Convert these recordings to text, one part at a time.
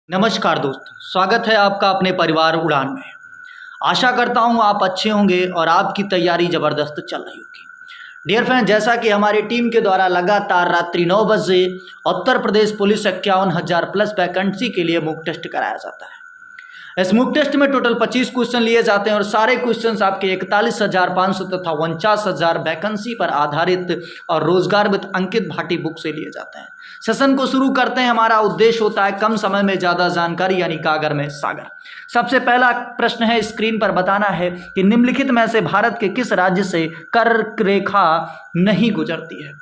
नमस्कार दोस्तों, स्वागत है आपका अपने परिवार उड़ान में। आशा करता हूँ आप अच्छे होंगे और आपकी तैयारी ज़बरदस्त चल रही होगी। डियर फ्रेंड, जैसा कि हमारी टीम के द्वारा लगातार रात्रि 9 बजे उत्तर प्रदेश पुलिस 51,000 प्लस वैकेंसी के लिए मॉक टेस्ट कराया जाता है। इस मॉक टेस्ट में टोटल 25 क्वेश्चन लिए जाते हैं और सारे क्वेश्चंस आपके 41,500 तथा 49,000 वैकेंसी पर आधारित और रोजगार विद अंकित भाटी बुक से लिए जाते हैं। सेशन को शुरू करते हैं। हमारा उद्देश्य होता है कम समय में ज़्यादा जानकारी, यानी कागर में सागर। सबसे पहला प्रश्न है, स्क्रीन पर बताना है कि निम्नलिखित में से भारत के किस राज्य से कर्क रेखा नहीं गुजरती है।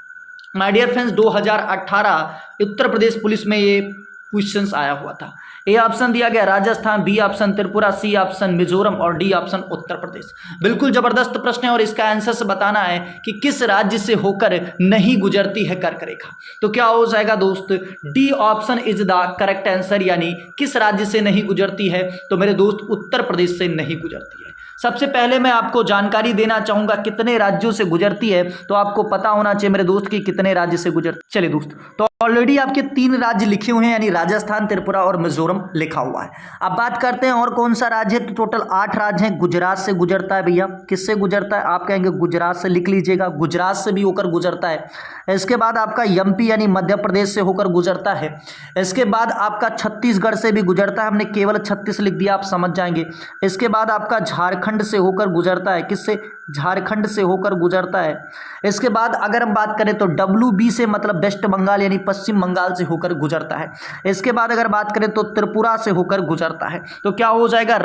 My dear friends, 2018 Uttar Pradesh police में ये क्वेश्चंस आया हुआ था। ए ऑप्शन दिया गया Rajasthan, B option Tripura, C option Mizoram और डी ऑप्शन उत्तर प्रदेश। बिल्कुल जबरदस्त प्रश्न है और इसका आंसर से बताना है कि किस राज्य से होकर नहीं गुजरती है कर्क रेखा। तो क्या हो जाएगा दोस्त, D option is the correct answer, यानी किस राज्य से नहीं गुजरती है। तो मेरे दोस्त उत्तर प्रदेश से नहीं गुजरती है। सबसे पहले मैं आपको जानकारी देना चाहूंगा कितने राज्यों से गुजरती है, तो आपको पता होना चाहिए मेरे दोस्त कि कितने राज्य से गुजरती। चलिए दोस्त, तो ऑलरेडी आपके 3 राज्य लिखे हुए हैं, यानी राजस्थान, त्रिपुरा और मिजोरम लिखा हुआ है। अब बात करते हैं और कौन सा राज्य है। तो टोटल 8 राज्य हैं। गुजरात से गुजरता है भैया। किससे गुजरता है? आप कहेंगे गुजरात से, लिख लीजिएगा, गुजरात से भी होकर गुजरता है। इसके बाद आपका एमपी यानी मध्य प्रदेश से होकर गुजरता है। इसके बाद आपका छत्तीसगढ़ से भी गुजरता है। हमने केवल 36 लिख दिया, आप समझ जाएंगे। इसके बाद आपका झारखंड से होकर गुजरता है। किससे? झारखंड से होकर गुजरता है। इसके बाद अगर हम बात करें तो WB से मतलब वेस्ट बंगाल यानी पश्चिम बंगाल से होकर गुजरता है। इसके बाद अगर बात करें तो त्रिपुरा से होकर गुजरता है। तो क्या हो जाएगा,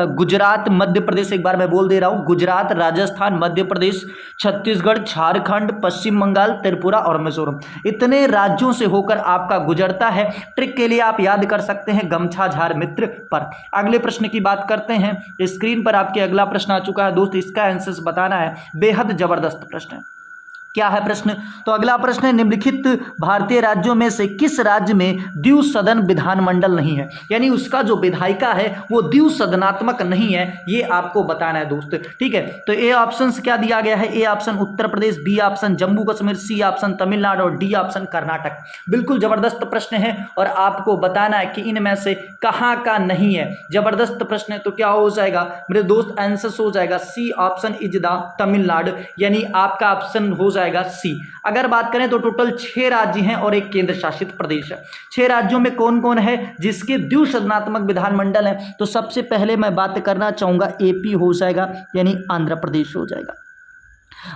गुजरात, मध्य प्रदेश, एक बार मैं बोल दे रहा हूं, गुजरात, राजस्थान, मध्य प्रदेश, छत्तीसगढ़, झारखंड, पश्चिम बंगाल, त्रिपुरा और मिजोरम, इतने राज्यों से होकर आपका गुजरता है। ट्रिक के लिए आप याद कर सकते हैं गमछा झार मित्र पर। अगले प्रश्न की बात करते हैं। स्क्रीन पर आपके अगला प्रश्न आ चुका है दोस्त, इसका आंसर बताना है। बेहद जबरदस्त प्रश्न है। क्या है प्रश्न? तो अगला प्रश्न है, निम्नलिखित भारतीय राज्यों में से किस राज्य में द्विसदन विधानमंडल नहीं है, यानी उसका जो विधायिका है वो द्विसदनात्मक नहीं है, ये आपको बताना है दोस्त। ठीक है, तो ए ऑप्शन क्या दिया गया है? A option Uttar Pradesh, B option Jammu Kashmir, C option Tamil Nadu और डी ऑप्शन कर्नाटक। बिल्कुल जबरदस्त प्रश्न है और आपको बताना है कि इनमें से कहाँ का नहीं है। जबरदस्त प्रश्न है। तो क्या हो जाएगा मेरे दोस्त, आंसर हो जाएगा C option is the Tamil Nadu, यानी आपका ऑप्शन हो जाएगा सी। अगर बात करें तो टोटल 6 राज्य हैं और एक केंद्र शासित प्रदेश है। 6 राज्यों में कौन कौन है जिसके द्विसदनात्मक विधानमंडल है? तो सबसे पहले मैं बात करना चाहूंगा एपी हो जाएगा, यानी आंध्र प्रदेश हो जाएगा।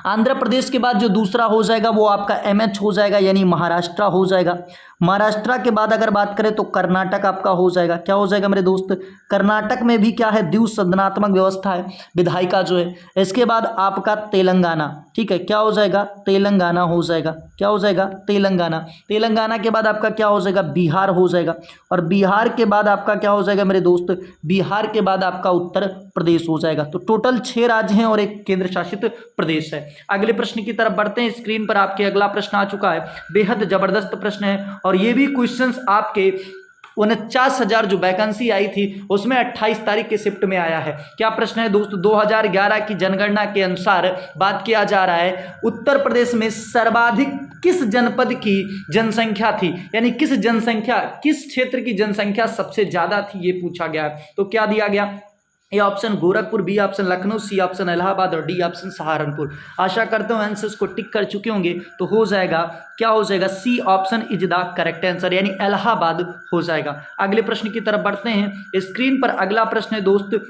आंध्र प्रदेश के बाद जो दूसरा हो जाएगा वो आपका एमएच हो जाएगा, यानी महाराष्ट्र हो जाएगा। महाराष्ट्र के बाद अगर बात करें तो कर्नाटक आपका हो जाएगा। क्या हो जाएगा मेरे दोस्त? कर्नाटक में भी क्या है, द्विसदनात्मक व्यवस्था है, विधायिका जो है। इसके बाद आपका तेलंगाना, ठीक है, क्या हो जाएगा? तेलंगाना हो जाएगा। क्या हो जाएगा? तेलंगाना। तेलंगाना के बाद आपका क्या हो जाएगा? बिहार हो जाएगा। और बिहार के बाद आपका क्या हो जाएगा मेरे दोस्त? बिहार के बाद आपका उत्तर प्रदेश हो जाएगा। तो टोटल 6 राज्य हैं और एक केंद्र शासित प्रदेश है। अगले प्रश्न की तरफ बढ़ते हैं। स्क्रीन पर आपके अगला प्रश्न आ चुका है। बेहद जबरदस्त प्रश्न है और ये भी क्वेश्चंस आपके 49,000 जो वैकेंसी आई थी उसमें 28 तारीख के शिफ्ट में आया है। क्या प्रश्न है दोस्तों? 2011 की जनगणना के अनुसार बात किया जा रहा है उत्तर प्रदेश में सर्वाधिक किस जनपद की जनसंख्या थी, यानी किस क्षेत्र की जनसंख्या सबसे ज्यादा थी, ये पूछा गया है। तो क्या दिया गया? A option Gorakhpur, B option Lucknow, C option Allahabad और डी ऑप्शन सहारनपुर। आशा करता हूँ आंसर्स को टिक कर चुके होंगे। तो हो जाएगा, क्या हो जाएगा? C option is the correct answer, यानी इलाहाबाद हो जाएगा। अगले प्रश्न की तरफ बढ़ते हैं। स्क्रीन पर अगला प्रश्न है दोस्त,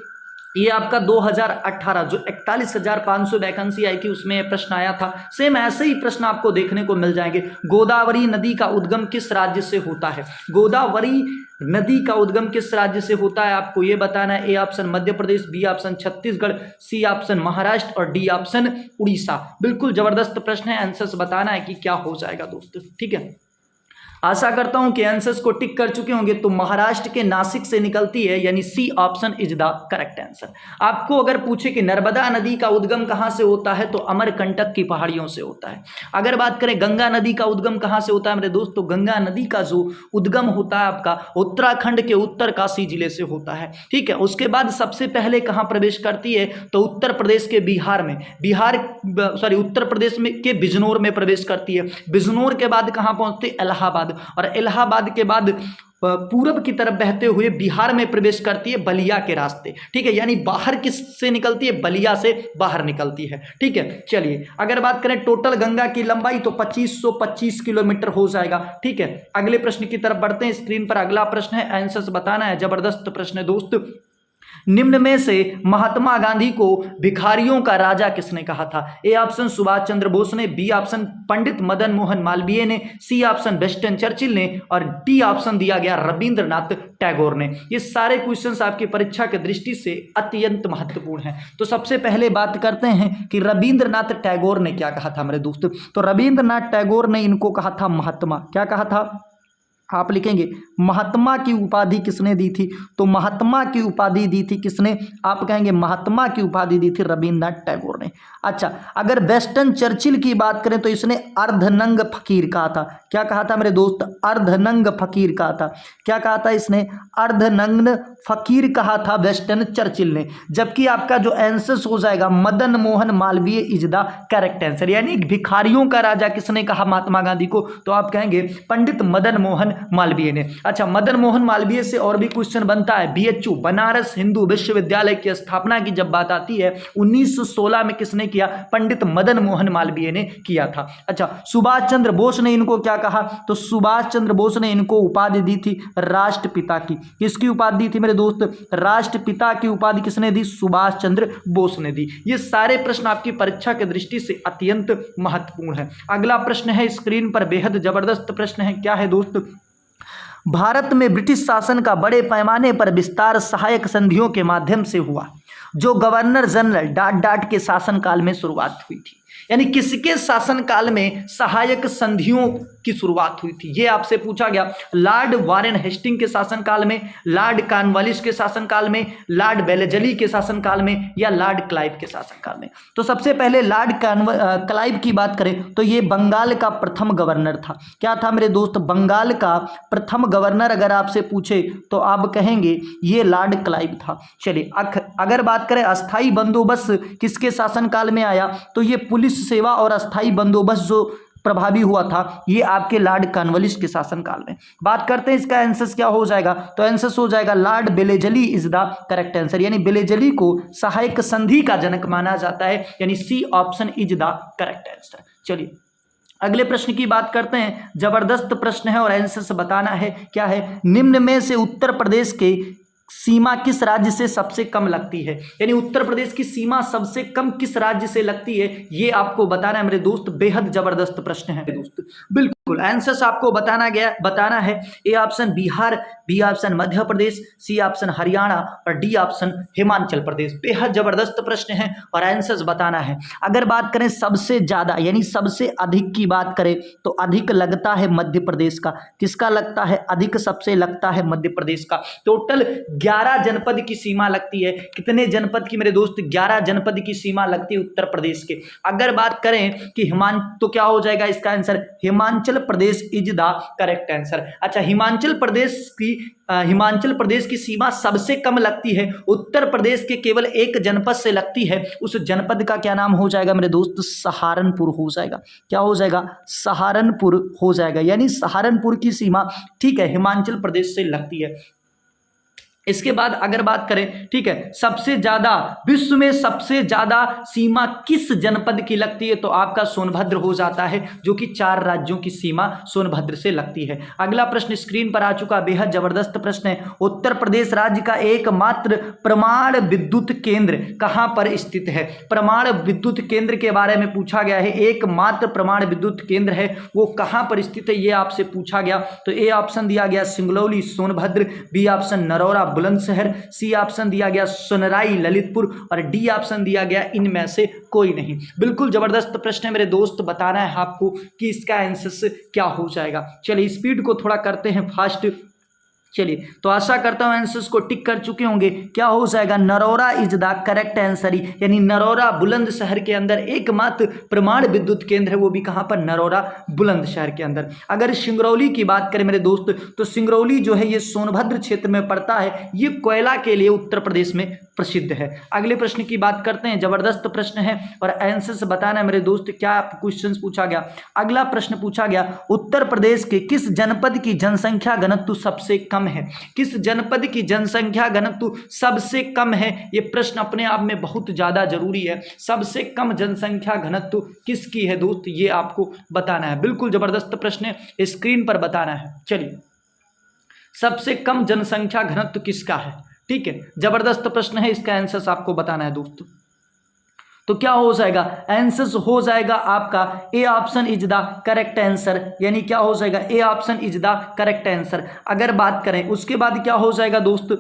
ये आपका 2018 जो 41,500 वैकेंसी आई थी उसमें प्रश्न आया था। सेम ऐसे ही प्रश्न आपको देखने को मिल जाएंगे। गोदावरी नदी का उद्गम किस राज्य से होता है? गोदावरी नदी का उद्गम किस राज्य से होता है आपको ये बताना है। A option Madhya Pradesh, B option Chhattisgarh, C option Maharashtra और डी ऑप्शन उड़ीसा। बिल्कुल जबरदस्त प्रश्न है, आंसर्स बताना है कि क्या हो जाएगा दोस्तों। ठीक है, आशा करता हूं कि आंसर्स को टिक कर चुके होंगे। तो महाराष्ट्र के नासिक से निकलती है, यानी C option is the correct answer. आपको अगर पूछे कि नर्मदा नदी का उद्गम कहां से होता है तो अमरकंटक की पहाड़ियों से होता है। अगर बात करें गंगा नदी का उद्गम कहां से होता है मेरे दोस्त, तो गंगा नदी का जो उद्गम होता है आपका उत्तराखंड के उत्तरकाशी जिले से होता है। ठीक है, उसके बाद सबसे पहले कहां प्रवेश करती है तो उत्तर प्रदेश के उत्तर प्रदेश में के बिजनौर में प्रवेश करती है। बिजनौर के बाद कहां पहुंचती है? इलाहाबाद। और इलाहाबाद के बाद पूरब की तरफ बहते हुए बिहार में प्रवेश करती है बलिया के रास्ते, ठीक है, यानी बाहर किससे निकलती है, बलिया से बाहर निकलती है, ठीक है। चलिए अगर बात करें टोटल गंगा की लंबाई तो 2525 किलोमीटर हो जाएगा, ठीक है। अगले प्रश्न की तरफ बढ़ते हैं। स्क्रीन पर अगला प्रश्न है, आंसर बताना है, जबरदस्त प्रश्न है दोस्त। निम्न में से महात्मा गांधी को भिखारियों का राजा किसने कहा था? ए ऑप्शन सुभाष चंद्र बोस ने, बी ऑप्शन पंडित मदन मोहन मालवीय ने, सी ऑप्शन विंस्टन चर्चिल ने और डी ऑप्शन दिया गया रविंद्रनाथ टैगोर ने। ये सारे क्वेश्चंस आपकी परीक्षा की दृष्टि से अत्यंत महत्वपूर्ण हैं। तो सबसे पहले बात करते हैं कि रविंद्रनाथ टैगोर ने क्या कहा था मेरे दोस्त। तो रविंद्रनाथ टैगोर ने इनको कहा था महात्मा। क्या कहा था? आप लिखेंगे महात्मा की उपाधि किसने दी थी? तो महात्मा की उपाधि दी थी किसने? आप कहेंगे महात्मा की उपाधि दी थी रविंद्रनाथ टैगोर ने। अच्छा, अगर विंस्टन चर्चिल की बात करें तो इसने अर्धनंग फकीर कहा था। क्या कहा था मेरे दोस्त? अर्धनंग फकीर कहा था। क्या कहा था इसने? अर्धनंग फकीर कहा था विंस्टन चर्चिल ने। जबकि आपका जो आंसर हो जाएगा Madan Mohan Malviya is the correct answer. यानी भिखारियों का राजा किसने कहा महात्मा गांधी को? तो आप कहेंगे पंडित मदन मोहन मालवीय ने। अच्छा, मदन मोहन मालवीय से और भी क्वेश्चन बनता है। बीएचयू बनारस हिंदू विश्वविद्यालय की स्थापना की जब बात आती है 1916 में किसने किया? पंडित मदन मोहन मालवीय ने किया था। अच्छा, सुभाष चंद्र बोस ने इनको क्या कहा? तो सुभाष चंद्र बोस ने इनको उपाधि दी थी राष्ट्रपिता की। किसकी उपाधि दी थी मेरे दोस्त? राष्ट्रपिता की उपाधि किसने दी? सुभाष चंद्र बोस ने दी। ये सारे प्रश्न आपकी परीक्षा की दृष्टि से अत्यंत महत्वपूर्ण है। अगला प्रश्न है स्क्रीन पर, बेहद जबरदस्त प्रश्न है। क्या है दोस्त? भारत में ब्रिटिश शासन का बड़े पैमाने पर विस्तार सहायक संधियों के माध्यम से हुआ, जो गवर्नर जनरल डाट के शासनकाल में शुरुआत हुई थी। यानी किसके शासनकाल में सहायक संधियों की शुरुआत हुई थी? ये आपसे पूछा गया। लॉर्ड वारेन हेस्टिंग के शासनकाल में, लॉर्ड कॉर्नवालिस के शासनकाल में, लॉर्ड वेलेस्ली के शासनकाल में या लॉर्ड क्लाइव के शासनकाल में? तो सबसे पहले लॉर्ड क्लाइव की बात करें तो ये बंगाल का प्रथम गवर्नर था। क्या था मेरे दोस्त? बंगाल का प्रथम गवर्नर अगर आपसे पूछे तो आप कहेंगे ये लॉर्ड क्लाइव था। चलिए अगर बात करें अस्थाई बंदोबस्त किसके शासनकाल में आया, तो ये पुलिस सेवा और अस्थाई बंदोबस्त जो प्रभावी हुआ था ये आपके लॉर्ड कॉर्नवालिस के शासनकाल में। बात करते हैं इसका आंसर क्या हो जाएगा? तो आंसर हो जाएगा Lord Wellesley is the correct answer. यानी वेलेस्ली को सहायक संधि का जनक माना जाता है, यानी C option is the correct answer. चलिए अगले प्रश्न की बात करते हैं। जबरदस्त प्रश्न है और आंसर से बताना है। क्या है? निम्न में से उत्तर प्रदेश के सीमा किस राज्य से सबसे कम लगती है? यानी उत्तर प्रदेश की सीमा सबसे कम किस राज्य से लगती है, ये आपको बताना है मेरे दोस्त। बेहद जबरदस्त प्रश्न है दोस्त। बिल्कुल आंसर आपको बताना है। A option Bihar, B option Madhya Pradesh, C option Haryana और डी ऑप्शन हिमाचल प्रदेश। बेहद जबरदस्त प्रश्न है और आंसर बताना है। अगर बात करें सबसे ज्यादा यानी सबसे अधिक की बात करें तो अधिक लगता है मध्य प्रदेश का। किसका लगता है? अधिक सबसे लगता है मध्य प्रदेश का। टोटल 11 जनपद की सीमा लगती है। कितने जनपद की मेरे दोस्त? 11 जनपद की सीमा लगती है उत्तर प्रदेश के। अगर बात करें कि तो क्या हो जाएगा इसका answer? Himachal Pradesh is the correct answer. अच्छा, हिमाचल प्रदेश की सीमा सबसे कम लगती है उत्तर प्रदेश के केवल एक जनपद से लगती है। उस जनपद का क्या नाम हो जाएगा मेरे दोस्त? सहारनपुर हो जाएगा। क्या हो जाएगा? सहारनपुर हो जाएगा। यानी सहारनपुर की सीमा ठीक है हिमाचल प्रदेश से लगती है। इसके बाद अगर बात करें ठीक है सबसे ज्यादा विश्व में सबसे ज्यादा सीमा किस जनपद की लगती है, तो आपका सोनभद्र हो जाता है, जो कि 4 राज्यों की सीमा सोनभद्र से लगती है। अगला प्रश्न स्क्रीन पर आ चुका, बेहद जबरदस्त प्रश्न है। उत्तर प्रदेश राज्य का एकमात्र प्रमाण विद्युत केंद्र कहां पर स्थित है? प्रमाण विद्युत केंद्र के बारे में पूछा गया है। एकमात्र प्रमाण विद्युत केंद्र है वो कहां पर स्थित है, ये आपसे पूछा गया। तो ए ऑप्शन दिया गया Singrauli Sonbhadra, B option Narora Bulandshahr, C option दिया गया सोनराई ललितपुर और डी ऑप्शन दिया गया इनमें से कोई नहीं। बिल्कुल जबरदस्त प्रश्न है मेरे दोस्त, बताना है आपको कि इसका आंसर क्या हो जाएगा। चलिए स्पीड को थोड़ा करते हैं फास्ट। चलिए तो आशा करता हूं आंसर्स को टिक कर चुके होंगे। क्या हो जाएगा? Narora is the correct answer. यानी नरौरा बुलंदशहर के अंदर एकमात्र प्रमाण विद्युत केंद्र है, वो भी कहां पर? नरौरा बुलंदशहर के अंदर। अगर सिंगरौली की बात करें मेरे दोस्त तो सिंगरौली जो है ये सोनभद्र क्षेत्र में पड़ता है। ये कोयला के लिए उत्तर प्रदेश में प्रसिद्ध है। अगले प्रश्न की बात करते हैं, जबरदस्त प्रश्न है और आंसर से बताना है मेरे दोस्त क्या क्वेश्चन पूछा गया। अगला प्रश्न पूछा गया, उत्तर प्रदेश के किस जनपद की जनसंख्या घनत्व सबसे कम है? किस जनपद की जनसंख्या घनत्व सबसे कम है? यह प्रश्न अपने आप में बहुत ज्यादा जरूरी है। सबसे कम जनसंख्या घनत्व किसकी है दोस्त, ये आपको बताना है। बिल्कुल जबरदस्त प्रश्न है, स्क्रीन पर बताना है। चलिए, सबसे कम जनसंख्या घनत्व किसका है? ठीक है, जबरदस्त प्रश्न है, इसका आंसर आपको बताना है दोस्तों। तो क्या हो जाएगा, आंसर हो जाएगा आपका A option is the correct answer, यानी क्या हो जाएगा, A option is the correct answer. अगर बात करें उसके बाद क्या हो जाएगा दोस्त,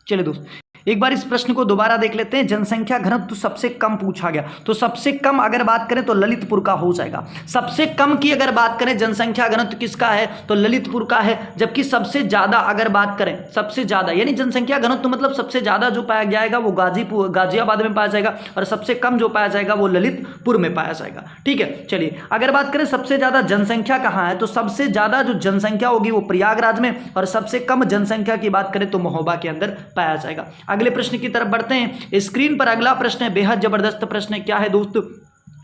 चलिए दोस्त एक बार इस प्रश्न को दोबारा देख लेते हैं। जनसंख्या घनत्व सबसे कम पूछा गया, तो सबसे कम अगर बात करें तो ललितपुर का हो जाएगा। सबसे कम की अगर बात करें जनसंख्या घनत्व किसका है तो ललितपुर का है। जबकि सबसे ज्यादा अगर बात करें, सबसे ज्यादा यानी जनसंख्या घनत्व मतलब सबसे ज्यादा जो पाया जाएगा वो गाजियाबाद में पाया जाएगा और सबसे कम जो पाया जाएगा वो ललितपुर में पाया जाएगा। ठीक है, चलिए अगर बात करें सबसे ज्यादा जनसंख्या कहाँ है, तो सबसे ज्यादा जो जनसंख्या होगी वो प्रयागराज में, और सबसे कम जनसंख्या की बात करें तो महोबा के अंदर पाया जाएगा। अगले प्रश्न की तरफ बढ़ते हैं। स्क्रीन पर अगला प्रश्न है, बेहद जबरदस्त प्रश्न है। क्या है दोस्तों,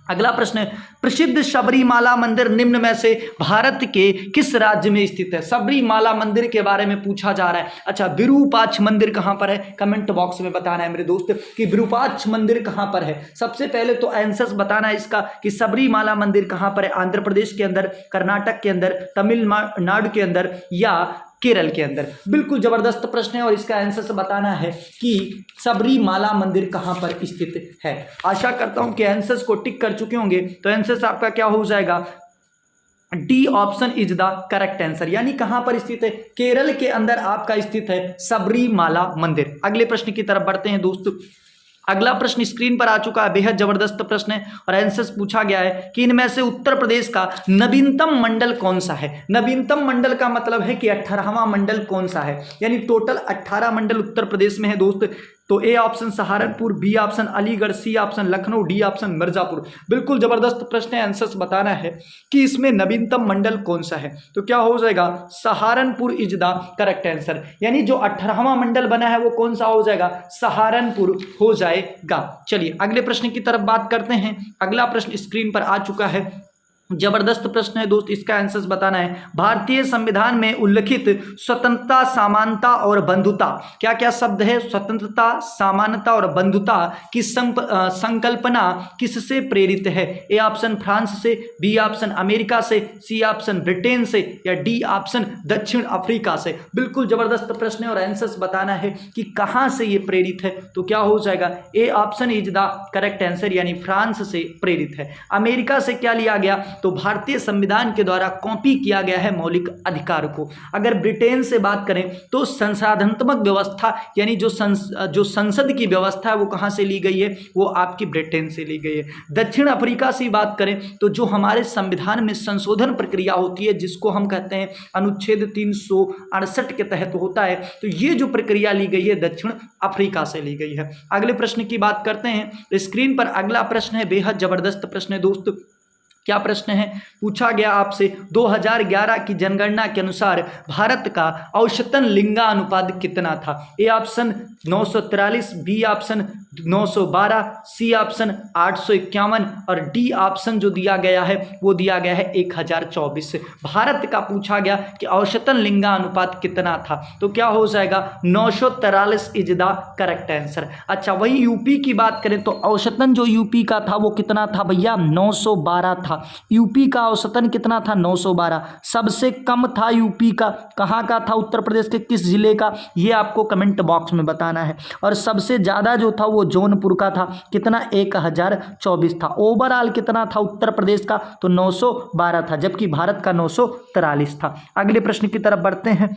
अगला प्रश्न है, प्रसिद्ध सबरीमाला मंदिर निम्न में से भारत के किस राज्य में स्थित है? सबरीमाला मंदिर के बारे में पूछा जा रहा है। अच्छा, विरूपाक्ष मंदिर कहां पर है? कमेंट बॉक्स में बताना है मेरे दोस्त कि विरूपाक्ष मंदिर कहां पर है। सबसे पहले तो आंसर बताना है इसका कि सबरीमाला मंदिर कहां पर है। आंध्र प्रदेश के अंदर, कर्नाटक के अंदर, तमिलनाडु के अंदर या केरल के अंदर। बिल्कुल जबरदस्त प्रश्न है और इसका आंसर बताना है कि सबरीमाला मंदिर कहां पर स्थित है। आशा करता हूं कि आंसर्स को टिक कर चुके होंगे। तो आंसर आपका क्या हो जाएगा, D option is the correct answer, यानी कहां पर स्थित है, केरल के अंदर आपका स्थित है सबरीमाला मंदिर। अगले प्रश्न की तरफ बढ़ते हैं दोस्तों। अगला प्रश्न स्क्रीन पर आ चुका है, बेहद जबरदस्त प्रश्न है और आंसर पूछा गया है कि इनमें से उत्तर प्रदेश का नवीनतम मंडल कौन सा है। नवीनतम मंडल का मतलब है कि 18वां मंडल कौन सा है, यानी टोटल 18 मंडल उत्तर प्रदेश में है दोस्त। तो A option Saharanpur, B option Aligarh, C option Lucknow, D option Mirzapur. बिल्कुल जबरदस्त प्रश्न है, आंसर बताना है कि इसमें नवीनतम मंडल कौन सा है। तो क्या हो जाएगा, Saharanpur is the correct answer, यानी जो 18वां मंडल बना है वो कौन सा हो जाएगा, सहारनपुर हो जाएगा। चलिए अगले प्रश्न की तरफ बात करते हैं। अगला प्रश्न स्क्रीन पर आ चुका है, जबरदस्त प्रश्न है दोस्त, इसका आंसर बताना है। भारतीय संविधान में उल्लिखित स्वतंत्रता, समानता और बंधुता, क्या क्या शब्द है, स्वतंत्रता, समानता और बंधुता की संकल्पना किससे प्रेरित है? ए ऑप्शन फ्रांस से, बी ऑप्शन अमेरिका से, सी ऑप्शन ब्रिटेन से या डी ऑप्शन दक्षिण अफ्रीका से। बिल्कुल जबरदस्त प्रश्न है और आंसर बताना है कि कहां से ये प्रेरित है। तो क्या हो जाएगा, A option is the correct answer, यानी फ्रांस से प्रेरित है। अमेरिका से क्या लिया गया, तो भारतीय संविधान के द्वारा कॉपी किया गया है मौलिक अधिकार को। अगर ब्रिटेन से बात करें तो संसाधनात्मक व्यवस्था, यानी जो संसद की व्यवस्था है वो कहां से ली गई है, वो आपकी ब्रिटेन से ली गई है। दक्षिण अफ्रीका से बात करें तो जो हमारे संविधान में संशोधन प्रक्रिया होती है, जिसको हम कहते हैं अनुच्छेद 368 के तहत होता है, तो ये जो प्रक्रिया ली गई है दक्षिण अफ्रीका से ली गई है। अगले प्रश्न की बात करते हैं। स्क्रीन पर अगला प्रश्न है, बेहद जबरदस्त प्रश्न है दोस्त। क्या प्रश्न है, पूछा गया आपसे 2011 की जनगणना के अनुसार भारत का औसतन लिंगानुपात कितना था? A option 943, B option 912, C option 851 और डी ऑप्शन जो दिया गया है वो दिया गया है 1024। भारत का पूछा गया कि औसतन लिंगानुपात कितना था, तो क्या हो जाएगा, 943 इज द करेक्ट आंसर। अच्छा, वही यूपी की बात करें तो औसतन जो यूपी का था वो कितना था भैया, 912 था। यूपी का औसतन कितना था, 912। सबसे कम था यूपी का, कहाँ का था, उत्तर प्रदेश के किस जिले का, ये आपको कमेंट बॉक्स में बताना है। और सबसे ज़्यादा जो था वो जौनपुर का था, कितना, 1024 था। ओवरऑल कितना था उत्तर प्रदेश का, तो 912 था, जबकि भारत का 943 था। अगले प्रश्न की तरफ बढ़ते हैं।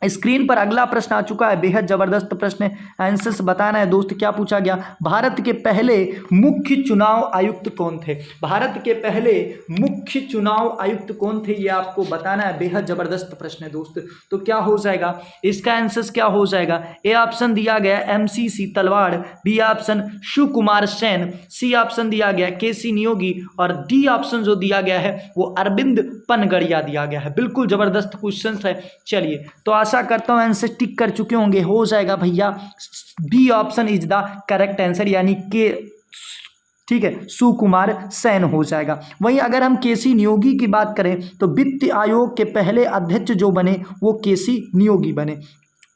स्क्रीन पर अगला प्रश्न आ चुका है, बेहद जबरदस्त प्रश्न है, आंसर्स बताना है दोस्त। क्या पूछा गया, भारत के पहले मुख्य चुनाव आयुक्त कौन थे? भारत के पहले मुख्य चुनाव आयुक्त कौन थे, ये आपको बताना है। बेहद जबरदस्त प्रश्न है दोस्त। तो क्या हो जाएगा, इसका आंसर क्या हो जाएगा, ए ऑप्शन दिया गया MCC Talwar, B option Shiv Kumar Sen, C option दिया गया KC नियोगी और डी ऑप्शन जो दिया गया है वो अरविंद पनगड़िया दिया गया है। बिल्कुल जबरदस्त क्वेश्चन है। चलिए, तो आशा करता हूँ आंसर टिक कर चुके होंगे। हो जाएगा भैया, B option is the correct answer, यानी के, ठीक है, सुकुमार सेन हो जाएगा। वहीं अगर हम केसी नियोगी की बात करें तो वित्त आयोग के पहले अध्यक्ष जो बने वो केसी नियोगी बने।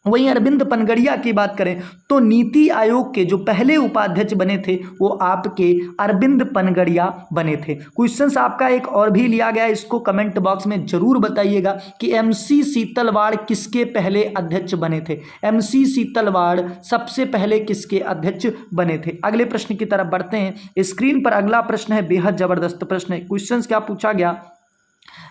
वहीं अरविंद पनगड़िया की बात करें तो नीति आयोग के जो पहले उपाध्यक्ष बने थे वो आपके अरविंद पनगड़िया बने थे। क्वेश्चंस आपका एक और भी लिया गया है, इसको कमेंट बॉक्स में जरूर बताइएगा कि एमसी सीतलवाड़ किसके पहले अध्यक्ष बने थे। एमसी सीतलवाड़ सबसे पहले किसके अध्यक्ष बने थे। अगले प्रश्न की तरफ बढ़ते हैं। स्क्रीन पर अगला प्रश्न है, बेहद जबरदस्त प्रश्न है। क्वेश्चन क्या पूछा गया,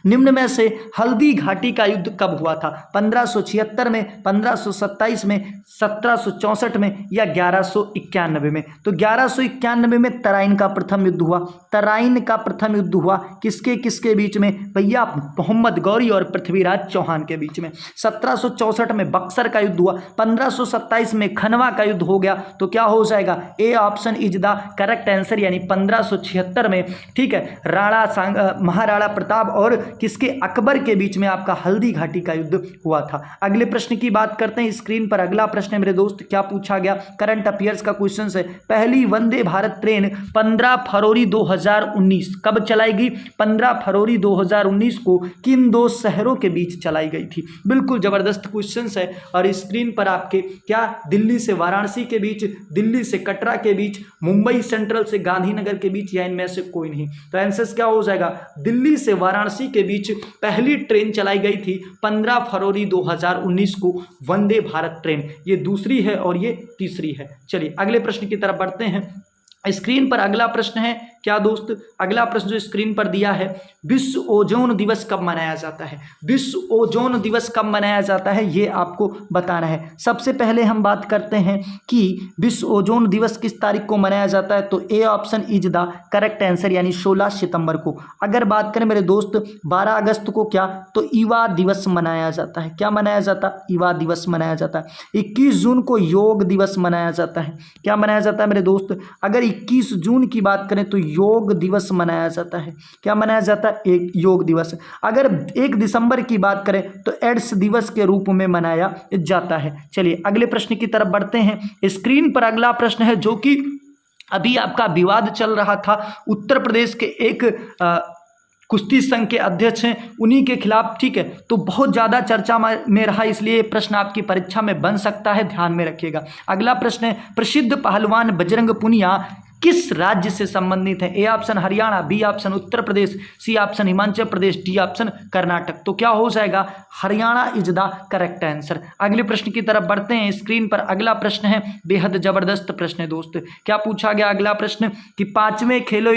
निम्न में से हल्दी घाटी का युद्ध कब हुआ था? 1576 में, 1527 में, 1764 में या 1191 में? तो 1191 में तराइन का प्रथम युद्ध हुआ। तराइन का प्रथम युद्ध हुआ किसके किसके बीच में भैया? मोहम्मद गौरी और पृथ्वीराज चौहान के बीच में। 1764 में बक्सर का युद्ध हुआ। 1527 में खनवा का युद्ध हो गया। तो क्या हो जाएगा? A option is the correct answer, यानी 1576 में, ठीक है, महाराणा प्रताप और किसके? अकबर के बीच में आपका हल्दी घाटी का युद्ध हुआ था। अगले प्रश्न की बात करते हैं। स्क्रीन पर अगला प्रश्न है मेरे दोस्त, क्या पूछा गया? करंट अफेयर्स का क्वेश्चन है। पहली वंदे भारत ट्रेन 15 फरवरी 2019 कब चलाई गई? 15 फरवरी 2019 को किन दो शहरों के बीच चलाई गई थी? बिल्कुल जबरदस्त क्वेश्चन है। और स्क्रीन पर आपके क्या? दिल्ली से वाराणसी के बीच, दिल्ली से कटरा के बीच, मुंबई सेंट्रल से गांधीनगर के बीच, या इनमें से कोई नहीं? तो आंसर क्या हो जाएगा? दिल्ली से वाराणसी के बीच पहली ट्रेन चलाई गई थी 15 फरवरी 2019 को, वंदे भारत ट्रेन। ये दूसरी है और ये तीसरी है। चलिए अगले प्रश्न की तरफ बढ़ते हैं। स्क्रीन पर अगला प्रश्न है, क्या दोस्त? अगला प्रश्न जो स्क्रीन पर दिया है, विश्व ओजोन दिवस कब मनाया जाता है? विश्व ओजोन दिवस कब मनाया जाता है ये आपको बताना है। सबसे पहले हम बात करते हैं कि विश्व ओजोन दिवस किस तारीख को मनाया जाता है। तो A option is the correct answer, यानी 16 सितंबर को। अगर बात करें मेरे दोस्त 12 अगस्त को, क्या? तो युवा दिवस मनाया जाता है। क्या मनाया जाता है? युवा दिवस मनाया जाता है। 21 जून को योग दिवस मनाया जाता है। क्या मनाया जाता है मेरे दोस्त? अगर 21 जून की बात करें तो योग दिवस मनाया जाता है। क्या मनाया जाता है? एक योग दिवस। अगर 1 दिसंबर की बात करें तो एड्स दिवस के रूप में मनाया जाता है। चलिए अगले प्रश्न की तरफ बढ़ते हैं। स्क्रीन पर अगला प्रश्न है जो कि अभी आपका विवाद चल रहा था। उत्तर प्रदेश के एक कुश्ती संघ के अध्यक्ष हैं, उन्हीं के खिलाफ, ठीक है, तो बहुत ज़्यादा चर्चा में रहा, इसलिए प्रश्न आपकी परीक्षा में बन सकता है, ध्यान में रखिएगा। अगला प्रश्न है, प्रसिद्ध पहलवान बजरंग पुनिया किस राज्य से संबंधित है? A option Haryana, B option Uttar Pradesh, C option Himachal Pradesh, D option Karnataka. तो क्या हो जाएगा? Haryana is the correct answer. अगले प्रश्न की तरफ बढ़ते हैं। स्क्रीन पर अगला प्रश्न है, बेहद जबरदस्त प्रश्न है दोस्त। क्या पूछा गया? अगला प्रश्न कि 5वें खेलो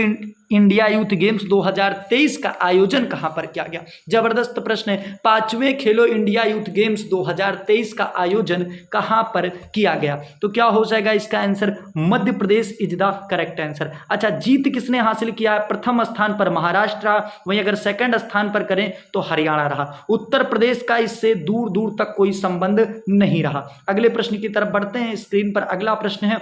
इंडिया यूथ गेम्स 2023 का आयोजन कहां पर किया गया? जबरदस्त प्रश्न है। 5वें खेलो इंडिया यूथ गेम्स 2023 का आयोजन कहां पर किया गया? तो क्या हो जाएगा इसका answer? Madhya Pradesh is the correct answer. अच्छा, जीत किसने हासिल किया है? प्रथम स्थान पर महाराष्ट्र, वहीं अगर सेकंड स्थान पर करें तो हरियाणा रहा। उत्तर प्रदेश का इससे दूर दूर तक कोई संबंध नहीं रहा। अगले प्रश्न की तरफ बढ़ते हैं। स्क्रीन पर अगला प्रश्न है,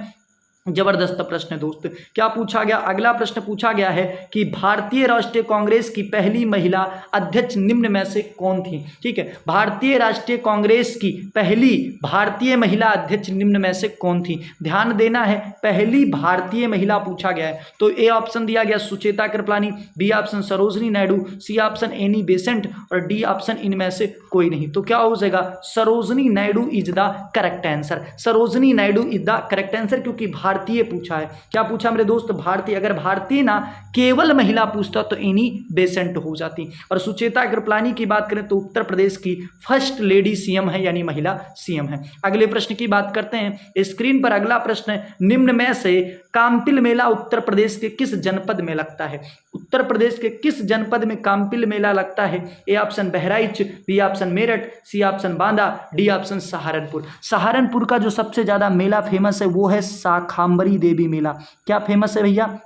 जबरदस्त प्रश्न है दोस्त। क्या पूछा गया? अगला प्रश्न पूछा गया है कि भारतीय राष्ट्रीय कांग्रेस की पहली महिला अध्यक्ष निम्न में से कौन थी? ठीक है, भारतीय राष्ट्रीय कांग्रेस की पहली भारतीय महिला अध्यक्ष निम्न में से कौन थी? ध्यान देना है, पहली भारतीय महिला पूछा गया है। तो ए ऑप्शन दिया गया Sucheta Kripalani, B option Sarojini Naidu, C option Annie Besant और डी ऑप्शन इनमें से कोई नहीं। तो क्या हो जाएगा? Sarojini Naidu is the correct answer. Sarojini Naidu is the correct answer, क्योंकि भारतीय पूछा है। क्या पूछा मेरे दोस्त? भारतीय। अगर भारतीय ना केवल महिला पूछता तो एनी बेसेंट हो जाती। और सुचेता कृपलानी की बात करें तो उत्तर प्रदेश की फर्स्ट लेडी सीएम है, यानी महिला सीएम है। अगले प्रश्न की बात करते हैं। स्क्रीन पर अगला प्रश्न है, निम्न में से काम्पिल मेला उत्तर प्रदेश के किस जनपद में लगता है? उत्तर प्रदेश के किस जनपद में काम्पिल मेला लगता है? A option Bahraich, B option Meerut, C option Banda, D option Saharanpur. Saharanpur का जो सबसे ज्यादा मेला फेमस है वो है शाखांबरी देवी मेला। क्या फेमस है भैया?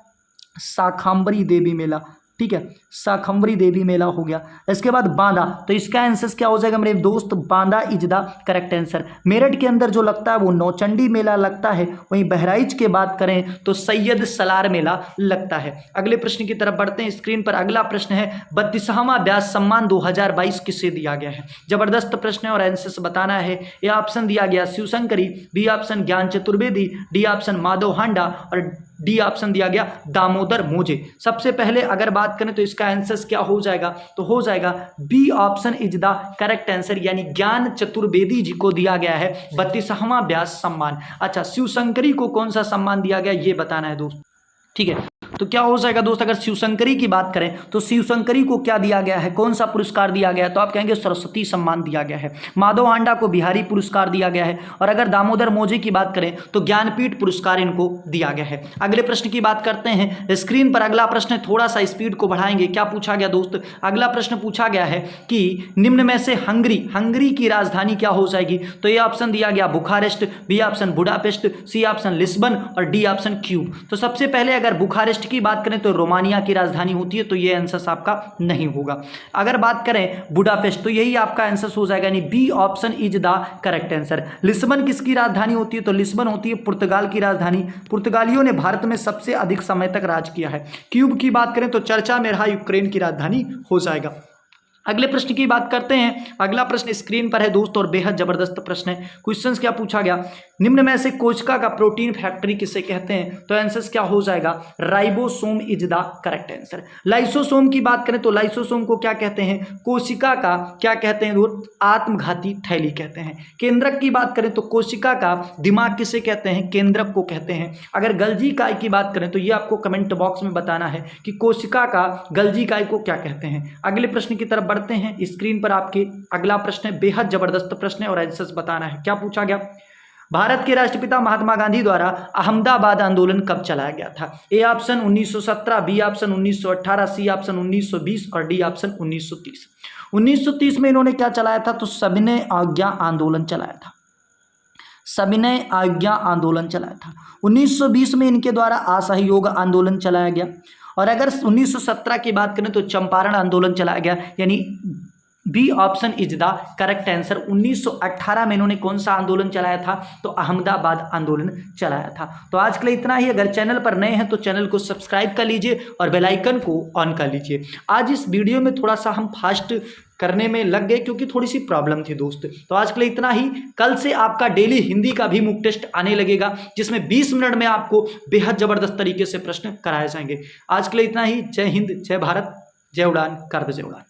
शाखांबरी देवी मेला। ठीक है, शाकंभरी देवी मेला हो गया। इसके बाद बांदा, तो इसका आंसर क्या हो जाएगा मेरे दोस्त, Banda is the correct answer. Meerut के अंदर जो लगता है वो नौचंडी मेला लगता है। वहीं बहराइच की बात करें तो सैयद सलार मेला लगता है। अगले प्रश्न की तरफ बढ़ते हैं। स्क्रीन पर अगला प्रश्न है 32वां व्यास सम्मान 2022 किसे दिया गया है। जबरदस्त प्रश्न है और आंसर बताना है। ए ऑप्शन दिया गया शिवशंकरी, बी ऑप्शन ज्ञान चतुर्वेदी, डी ऑप्शन माधव हांडा और डी ऑप्शन दिया गया दामोदर मोजे। सबसे पहले अगर बात करें तो इसका आंसर क्या हो जाएगा, तो हो जाएगा B option is the correct answer, यानी ज्ञान चतुर्वेदी जी को दिया गया है 32वां व्यास सम्मान। अच्छा, शिवशंकरी को कौन सा सम्मान दिया गया ये बताना है दोस्त, ठीक है। तो क्या हो जाएगा दोस्त, अगर शिवशंकरी की बात करें तो शिवशंकरी को क्या दिया गया है, कौन सा पुरस्कार दिया गया है, तो आप कहेंगे सरस्वती सम्मान दिया गया है। माधव हांडा को बिहारी पुरस्कार दिया गया है और अगर दामोदर मोजे की बात करें तो ज्ञानपीठ पुरस्कार इनको दिया गया है। अगले प्रश्न की बात करते हैं। स्क्रीन पर अगला प्रश्न, थोड़ा सा स्पीड को बढ़ाएंगे। क्या पूछा गया दोस्त, अगला प्रश्न पूछा गया है कि निम्न में से हंगरी की राजधानी क्या हो जाएगी। तो ये ऑप्शन दिया गया Bucharest, B option Budapest, C option Lisbon और डी ऑप्शन क्यूब। तो सबसे पहले अगर बुखारेस्ट की बात करें तो रोमानिया की राजधानी होती है, तो ये आंसर आपका नहीं होगा। अगर बात करें बुडापेस्ट तो यही आपका आंसर हो जाएगा, यानी B option is the correct answer. Lisbon किसकी राजधानी होती है, तो लिस्बन होती है पुर्तगाल की राजधानी। पुर्तगालियों ने भारत में सबसे अधिक समय तक राज किया है। क्यूब की बात करें तो चर्चा में रहा यूक्रेन की राजधानी हो जाएगा। अगले प्रश्न की बात करते हैं। अगला प्रश्न स्क्रीन पर है दोस्त और बेहद जबरदस्त प्रश्न है। क्वेश्चंस क्या पूछा गया, निम्न में से कोशिका का प्रोटीन फैक्ट्री किसे कहते हैं, तो आंसर क्या हो जाएगा, ribosome is the correct answer. Lysosome की बात करें तो लाइसोसोम को क्या कहते हैं, कोशिका का क्या कहते हैं दोस्त, आत्मघाती थैली कहते हैं। केंद्रक की बात करें तो कोशिका का दिमाग किसे कहते हैं, केंद्रक को कहते हैं। अगर गल्जी काय की बात करें तो ये आपको कमेंट बॉक्स में बताना है कि कोशिका का गल्जी काय को क्या कहते हैं। अगले प्रश्न की तरफ बढ़ते हैं। स्क्रीन पर आपके अगला प्रश्न है, बेहद जबरदस्त प्रश्न है और आंसर बताना है। क्या पूछा गया, भारत के राष्ट्रपिता महात्मा गांधी द्वारा अहमदाबाद आंदोलन कब चलाया गया था। A option 1917, B option 1918, C option 1920 और डी ऑप्शन 1930। 1930 में इन्होंने क्या चलाया था, तो सविनय आज्ञा आंदोलन चलाया था। सविनय आज्ञा आंदोलन चलाया था। 1920 में इनके द्वारा असहयोग आंदोलन चलाया गया और अगर 1917 की बात करें तो चंपारण आंदोलन चलाया गया, यानी B option is the correct answer. 1918 में इन्होंने कौन सा आंदोलन चलाया था, तो अहमदाबाद आंदोलन चलाया था। तो आज के लिए इतना ही। अगर चैनल पर नए हैं तो चैनल को सब्सक्राइब कर लीजिए और बेल आइकन को ऑन कर लीजिए। आज इस वीडियो में थोड़ा सा हम फास्ट करने में लग गए क्योंकि थोड़ी सी प्रॉब्लम थी दोस्त। तो आज के लिए इतना ही। कल से आपका डेली हिंदी का भी मुक टेस्ट आने लगेगा जिसमें 20 मिनट में आपको बेहद जबरदस्त तरीके से प्रश्न कराए जाएंगे। आज के लिए इतना ही। जय हिंद, जय भारत, जय उड़ान, कर दे जय उड़ान।